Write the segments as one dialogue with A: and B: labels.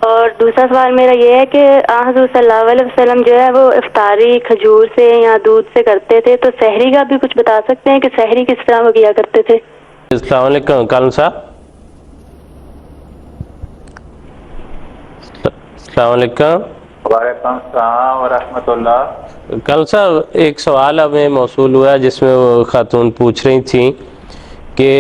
A: اور دوسرا سوال میرا یہ ہے کہ حضور صلی اللہ علیہ وسلم جو ہے وہ افطاری کھجور سے یا دودھ سے کرتے تھے، تو سحری کا بھی کچھ بتا سکتے ہیں کہ سحری کس طرح وہ کیا کرتے تھے؟
B: السلام علیکم کالم صاحب، السلام علیکم۔
C: وعلیکم السلام ورحمۃ اللہ۔
B: کالم صاحب ایک سوال ہمیں موصول ہوا جس میں وہ خاتون پوچھ رہی تھیں کہ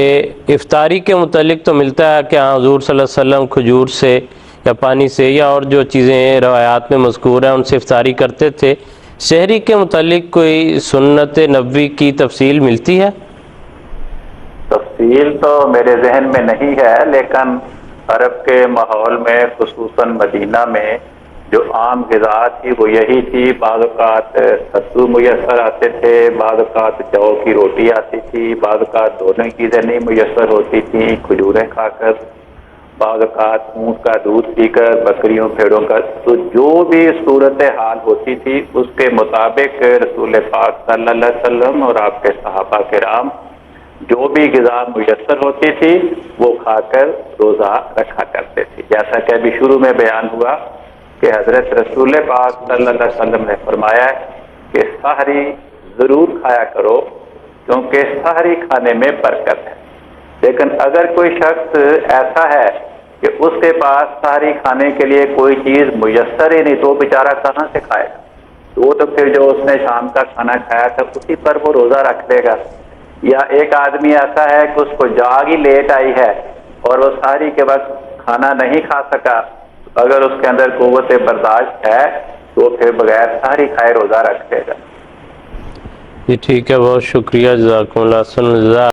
B: افطاری کے متعلق تو ملتا ہے کہ حضور صلی اللہ علیہ وسلم کھجور سے یا پانی سے یا اور جو چیزیں روایات میں مذکور ہیں ان سے افطاری کرتے تھے، سحری کے متعلق کوئی سنت نبوی کی تفصیل ملتی ہے؟
C: تفصیل تو میرے ذہن میں نہیں ہے، لیکن عرب کے ماحول میں خصوصاً مدینہ میں جو عام غذا تھی وہ یہی تھی۔ بعض اوقات ستو میسر آتے تھے، بعض اوقات جو کی روٹی آتی تھی، بعض اوقات دونوں چیزیں نہیں میسر ہوتی تھیں، کھجوریں کھا کر، بعض اوقات اونٹ کا دودھ پی کر، بکریوں بھیڑوں کا، تو جو بھی صورت حال ہوتی تھی اس کے مطابق رسول پاک صلی اللہ علیہ وسلم اور آپ کے صحابہ کرام جو بھی غذا میسر ہوتی تھی وہ کھا کر روزہ رکھا کرتے تھے۔ جیسا کہ ابھی شروع میں بیان ہوا کہ حضرت رسول پاک صلی اللہ علیہ وسلم نے فرمایا کہ سحری ضرور کھایا کرو کیونکہ سحری کھانے میں برکت ہے، لیکن اگر کوئی شخص ایسا ہے کہ اس کے پاس سحری کھانے کے لیے کوئی چیز میسر ہی نہیں تو بیچارہ کہاں سے کھائے گا؟ تو وہ تو پھر جو اس نے شام کا کھانا کھایا تھا اسی پر وہ روزہ رکھ لے گا۔ یا ایک آدمی ایسا ہے کہ اس کو جاگ ہی لیٹ آئی ہے اور وہ سحری کے وقت کھانا نہیں کھا سکا، اگر اس کے اندر قوت برداشت ہے تو پھر بغیر سحری کھائے روزہ رکھ لے گا۔
B: جی ٹھیک ہے، بہت شکریہ، جزاکم اللہ خیر۔